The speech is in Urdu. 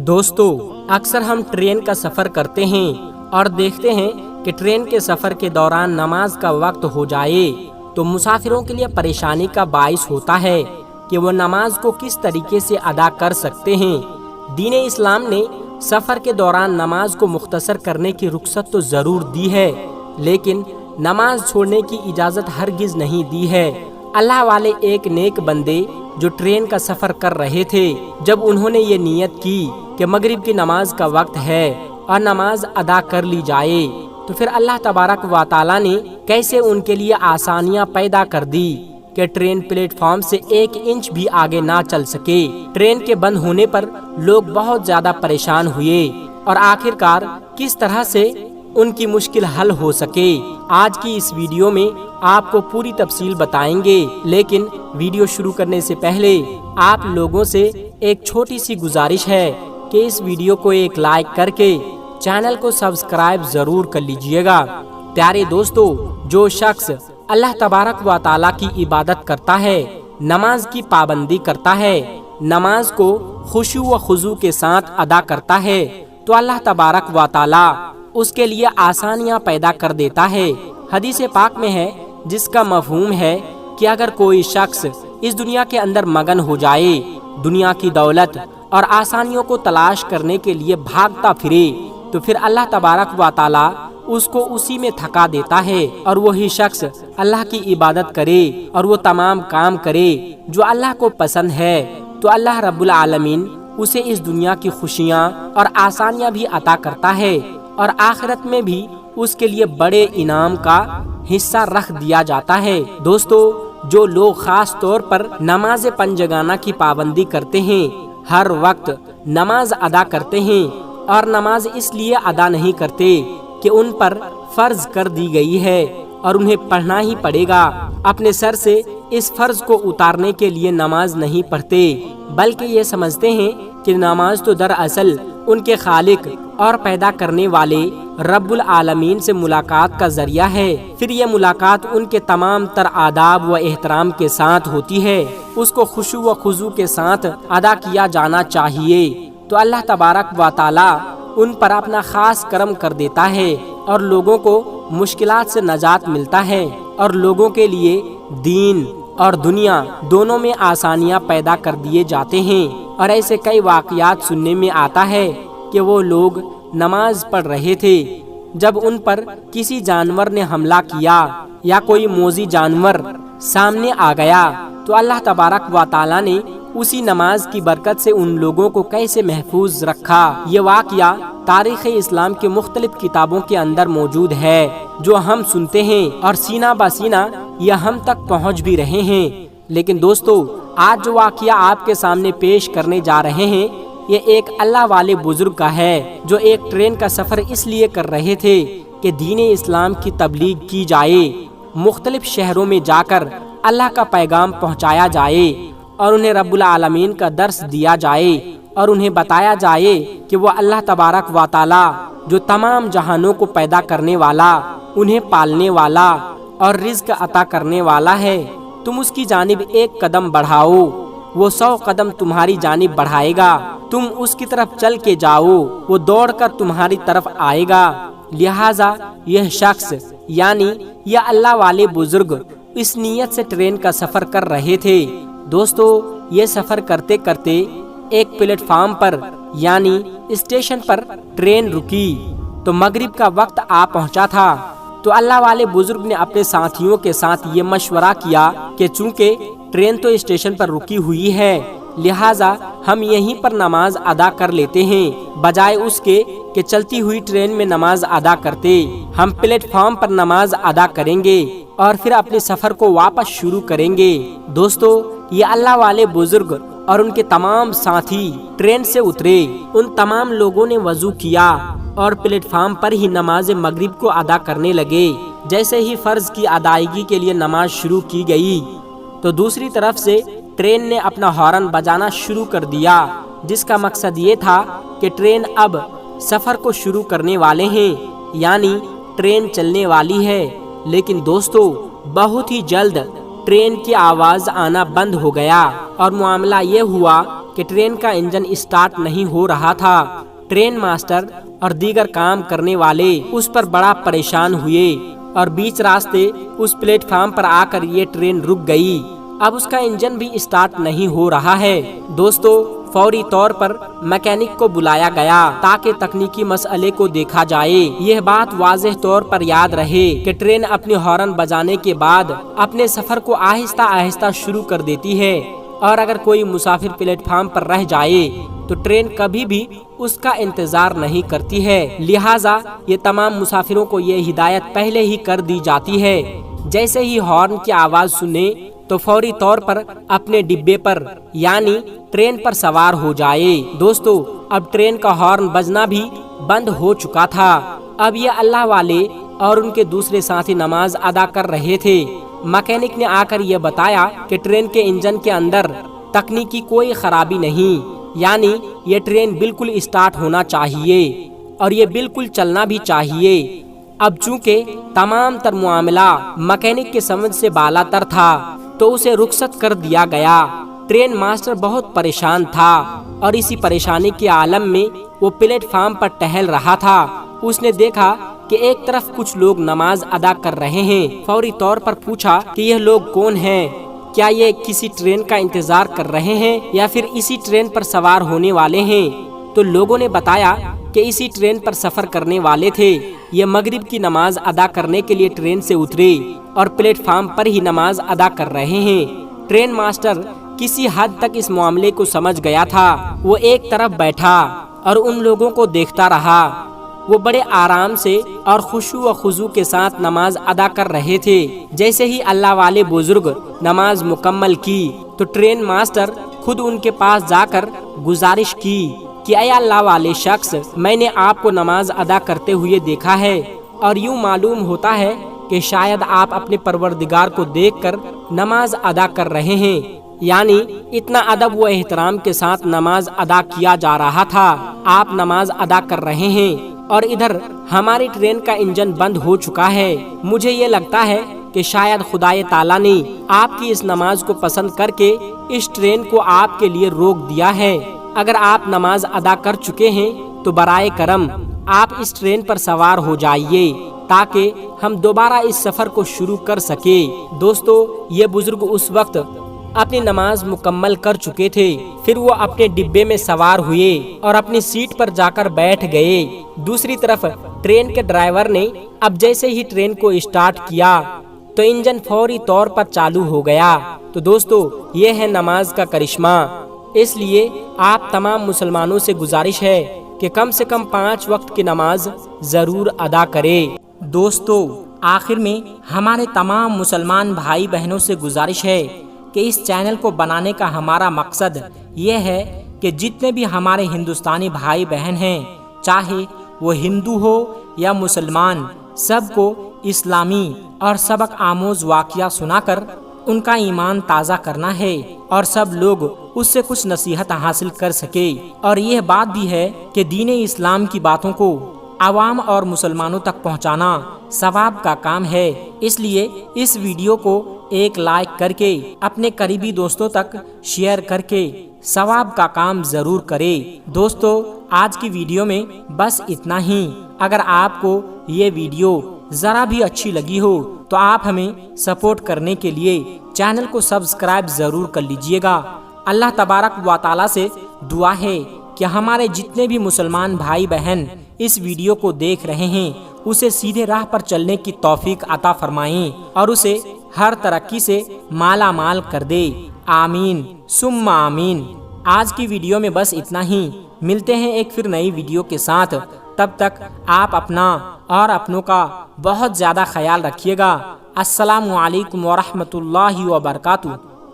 دوستو، اکثر ہم ٹرین کا سفر کرتے ہیں اور دیکھتے ہیں کہ ٹرین کے سفر کے دوران نماز کا وقت ہو جائے تو مسافروں کے لیے پریشانی کا باعث ہوتا ہے کہ وہ نماز کو کس طریقے سے ادا کر سکتے ہیں۔ دین اسلام نے سفر کے دوران نماز کو مختصر کرنے کی رخصت تو ضرور دی ہے، لیکن نماز چھوڑنے کی اجازت ہرگز نہیں دی ہے۔ اللہ والے ایک نیک بندے جو ٹرین کا سفر کر رہے تھے، جب انہوں نے یہ نیت کی کہ مغرب کی نماز کا وقت ہے اور نماز ادا کر لی جائے، تو پھر اللہ تبارک و تعالیٰ نے کیسے ان کے لیے آسانیاں پیدا کر دی کہ ٹرین پلیٹ فارم سے 1 انچ بھی آگے نہ چل سکے۔ ٹرین کے بند ہونے پر لوگ بہت زیادہ پریشان ہوئے اور آخرکار کس طرح سے ان کی مشکل حل ہو سکے، آج کی اس ویڈیو میں آپ کو پوری تفصیل بتائیں گے۔ لیکن ویڈیو شروع کرنے سے پہلے آپ لوگوں سے ایک چھوٹی سی گزارش ہے کہ اس ویڈیو کو ایک لائک کر کے چینل کو سبسکرائب ضرور کر لیجئے گا۔ پیارے دوستو، جو شخص اللہ تبارک و تعالیٰ کی عبادت کرتا ہے، نماز کی پابندی کرتا ہے، نماز کو خشوع و خضوع کے ساتھ ادا کرتا ہے، تو اللہ تبارک و تعالیٰ اس کے لیے آسانیاں پیدا کر دیتا ہے۔ حدیث پاک میں ہے، جس کا مفہوم ہے کہ اگر کوئی شخص اس دنیا کے اندر مگن ہو جائے، دنیا کی دولت اور آسانیوں کو تلاش کرنے کے لیے بھاگتا پھرے، تو پھر اللہ تبارک و تعالیٰ اس کو اسی میں تھکا دیتا ہے، اور وہی شخص اللہ کی عبادت کرے اور وہ تمام کام کرے جو اللہ کو پسند ہے، تو اللہ رب العالمین اسے اس دنیا کی خوشیاں اور آسانیاں بھی عطا کرتا ہے، اور آخرت میں بھی اس کے لیے بڑے انعام کا حصہ رکھ دیا جاتا ہے۔ دوستو، جو لوگ خاص طور پر نماز پنجگانہ کی پابندی کرتے ہیں، ہر وقت نماز ادا کرتے ہیں، اور نماز اس لیے ادا نہیں کرتے کہ ان پر فرض کر دی گئی ہے اور انہیں پڑھنا ہی پڑے گا، اپنے سر سے اس فرض کو اتارنے کے لیے نماز نہیں پڑھتے، بلکہ یہ سمجھتے ہیں کہ نماز تو دراصل ان کے خالق اور پیدا کرنے والے رب العالمین سے ملاقات کا ذریعہ ہے۔ پھر یہ ملاقات ان کے تمام تر آداب و احترام کے ساتھ ہوتی ہے، اس کو خشوع و خضوع کے ساتھ ادا کیا جانا چاہیے، تو اللہ تبارک و تعالیٰ ان پر اپنا خاص کرم کر دیتا ہے اور لوگوں کو مشکلات سے نجات ملتا ہے، اور لوگوں کے لیے دین اور دنیا دونوں میں آسانیاں پیدا کر دیے جاتے ہیں۔ اور ایسے کئی واقعات سننے میں آتا ہے کہ وہ لوگ نماز پڑھ رہے تھے، جب ان پر کسی جانور نے حملہ کیا یا کوئی موذی جانور سامنے آ گیا، تو اللہ تبارک و تعالیٰ نے اسی نماز کی برکت سے ان لوگوں کو کیسے محفوظ رکھا۔ یہ واقعہ تاریخ اسلام کے مختلف کتابوں کے اندر موجود ہے، جو ہم سنتے ہیں اور سینہ بہ سینہ یہ ہم تک پہنچ بھی رہے ہیں۔ لیکن دوستو، آج جو واقعہ آپ کے سامنے پیش کرنے جا رہے ہیں، یہ ایک اللہ والے بزرگ کا ہے، جو ایک ٹرین کا سفر اس لیے کر رہے تھے کہ دین اسلام کی تبلیغ کی جائے، مختلف شہروں میں جا کر اللہ کا پیغام پہنچایا جائے، اور انہیں رب العالمین کا درس دیا جائے، اور انہیں بتایا جائے کہ وہ اللہ تبارک و تعالیٰ جو تمام جہانوں کو پیدا کرنے والا، انہیں پالنے والا اور رزق عطا کرنے والا ہے۔ تم اس کی جانب 1 قدم بڑھاؤ، وہ 100 قدم تمہاری جانب بڑھائے گا، تم اس کی طرف چل کے جاؤ، وہ دوڑ کر تمہاری طرف آئے گا۔ لہٰذا یہ شخص یعنی یہ اللہ والے بزرگ اس نیت سے ٹرین کا سفر کر رہے تھے۔ دوستو، یہ سفر کرتے کرتے ایک پلیٹ فارم پر یعنی اسٹیشن پر ٹرین رکی، تو مغرب کا وقت آ پہنچا تھا، تو اللہ والے بزرگ نے اپنے ساتھیوں کے ساتھ یہ مشورہ کیا کہ چونکہ ٹرین تو اسٹیشن پر رکی ہوئی ہے، لہٰذا ہم یہیں پر نماز ادا کر لیتے ہیں، بجائے اس کے کہ چلتی ہوئی ٹرین میں نماز ادا کرتے، ہم پلیٹ فارم پر نماز ادا کریں گے اور پھر اپنے سفر کو واپس شروع کریں گے۔ دوستو، یہ اللہ والے بزرگ اور ان کے تمام ساتھی ٹرین سے اترے، ان تمام لوگوں نے وضو کیا اور پلیٹ فارم پر ہی نماز مغرب کو ادا کرنے لگے۔ جیسے ہی فرض کی ادائیگی کے لیے نماز شروع کی گئی، تو دوسری طرف سے ٹرین نے اپنا ہارن بجانا شروع کر دیا، جس کا مقصد یہ تھا کہ ٹرین اب سفر کو شروع کرنے والے ہیں، یعنی ٹرین چلنے والی ہے۔ لیکن دوستو، بہت ہی جلد ٹرین کی آواز آنا بند ہو گیا، اور معاملہ یہ ہوا کہ ٹرین کا انجن اسٹارٹ نہیں ہو رہا تھا۔ ٹرین ماسٹر اور دیگر کام کرنے والے اس پر بڑا پریشان ہوئے اور بیچ راستے اس پلیٹ فارم پر آ کر یہ ٹرین رک گئی۔ اب اس کا انجن بھی اسٹارٹ نہیں ہو رہا ہے۔ دوستو، فوری طور پر میکینک کو بلایا گیا تاکہ تکنیکی مسئلے کو دیکھا جائے۔ یہ بات واضح طور پر یاد رہے کہ ٹرین اپنی ہارن بجانے کے بعد اپنے سفر کو آہستہ آہستہ شروع کر دیتی ہے، اور اگر کوئی مسافر پلیٹ فارم پر رہ جائے تو ٹرین کبھی بھی اس کا انتظار نہیں کرتی ہے۔ لہٰذا یہ تمام مسافروں کو یہ ہدایت پہلے ہی کر دی جاتی ہے، جیسے ہی ہارن کی آواز سنے تو فوری طور پر اپنے ڈبے پر یعنی ٹرین پر سوار ہو جائے۔ دوستو، اب ٹرین کا ہارن بجنا بھی بند ہو چکا تھا۔ اب یہ اللہ والے اور ان کے دوسرے ساتھی نماز ادا کر رہے تھے۔ میکینک نے آ کر یہ بتایا کہ ٹرین کے انجن کے اندر تکنیکی کوئی خرابی نہیں، یعنی یہ ٹرین بالکل اسٹارٹ ہونا چاہیے اور یہ بالکل چلنا بھی چاہیے۔ اب چونکہ تمام تر معاملہ میکینک کے سمجھ سے بالا تر تھا تو اسے رخصت کر دیا گیا۔ ٹرین ماسٹر بہت پریشان تھا اور اسی پریشانی کے عالم میں وہ پلیٹ فارم پر ٹہل رہا تھا۔ اس نے دیکھا کہ ایک طرف کچھ لوگ نماز ادا کر رہے ہیں۔ فوری طور پر پوچھا کہ یہ لوگ کون ہیں؟ کیا یہ کسی ٹرین کا انتظار کر رہے ہیں یا پھر اسی ٹرین پر سوار ہونے والے ہیں؟ تو لوگوں نے بتایا کہ اسی ٹرین پر سفر کرنے والے تھے۔ یہ مغرب کی نماز ادا کرنے کے لیے ٹرین سے اترے اور پلیٹ فارم پر ہی نماز ادا کر رہے ہیں۔ ٹرین ماسٹر کسی حد تک اس معاملے کو سمجھ گیا تھا۔ وہ ایک طرف بیٹھا اور ان لوگوں کو دیکھتا رہا۔ وہ بڑے آرام سے اور خشوع و خضوع کے ساتھ نماز ادا کر رہے تھے۔ جیسے ہی اللہ والے بزرگ نماز مکمل کی تو ٹرین ماسٹر خود ان کے پاس جا کر گزارش کی کہ اے اللہ والے شخص، میں نے آپ کو نماز ادا کرتے ہوئے دیکھا ہے اور یوں معلوم ہوتا ہے کہ شاید آپ اپنے پروردگار کو دیکھ کر نماز ادا کر رہے ہیں۔ یعنی اتنا ادب و احترام کے ساتھ نماز ادا کیا جا رہا تھا۔ آپ نماز ادا کر رہے ہیں اور ادھر ہماری ٹرین کا انجن بند ہو چکا ہے۔ مجھے یہ لگتا ہے کہ شاید خدائے تعالیٰ نے آپ کی اس نماز کو پسند کر کے اس ٹرین کو آپ کے لیے روک دیا ہے۔ اگر آپ نماز ادا کر چکے ہیں تو برائے کرم آپ اس ٹرین پر سوار ہو جائیے تاکہ ہم دوبارہ اس سفر کو شروع کر سکے۔ دوستو، یہ بزرگ اس وقت اپنی نماز مکمل کر چکے تھے۔ پھر وہ اپنے ڈبے میں سوار ہوئے اور اپنی سیٹ پر جا کر بیٹھ گئے۔ دوسری طرف ٹرین کے ڈرائیور نے اب جیسے ہی ٹرین کو اسٹارٹ کیا تو انجن فوری طور پر چالو ہو گیا۔ تو دوستو، یہ ہے نماز کا کرشمہ۔ اس لیے آپ تمام مسلمانوں سے گزارش ہے کہ کم سے کم 5 وقت کی نماز ضرور ادا کرے۔ دوستو، آخر میں ہمارے تمام مسلمان بھائی بہنوں سے گزارش ہے کہ اس چینل کو بنانے کا ہمارا مقصد یہ ہے کہ جتنے بھی ہمارے ہندوستانی بھائی بہن ہیں، چاہے وہ ہندو ہو یا مسلمان، سب کو اسلامی اور سبق آموز واقعہ سنا کر ان کا ایمان تازہ کرنا ہے اور سب لوگ اس سے کچھ نصیحت حاصل کر سکے۔ اور یہ بات بھی ہے کہ دین اسلام کی باتوں کو عوام اور مسلمانوں تک پہنچانا ثواب کا کام ہے۔ اس لیے اس ویڈیو کو ایک لائک کر کے اپنے قریبی دوستوں تک شیئر کر کے ثواب کا کام ضرور کرے۔ دوستو، آج کی ویڈیو میں بس اتنا ہی۔ اگر آپ کو یہ ویڈیو ذرا بھی اچھی لگی ہو تو آپ ہمیں سپورٹ کرنے کے لیے چینل کو سبسکرائب ضرور کر لیجئے گا۔ اللہ تبارک و تعالیٰ سے دعا ہے کہ ہمارے جتنے بھی مسلمان بھائی بہن اس ویڈیو کو دیکھ رہے ہیں اسے سیدھے راہ پر چلنے کی توفیق عطا فرمائیں اور اسے ہر ترقی سے مالا مال کر دے۔ آمین ثم آمین۔ آج کی ویڈیو میں بس اتنا ہی۔ ملتے ہیں ایک پھر نئی ویڈیو کے ساتھ۔ تب تک آپ اپنا اور اپنوں کا بہت زیادہ خیال رکھیے گا۔ السلام علیکم ورحمۃ اللہ وبرکاتہ۔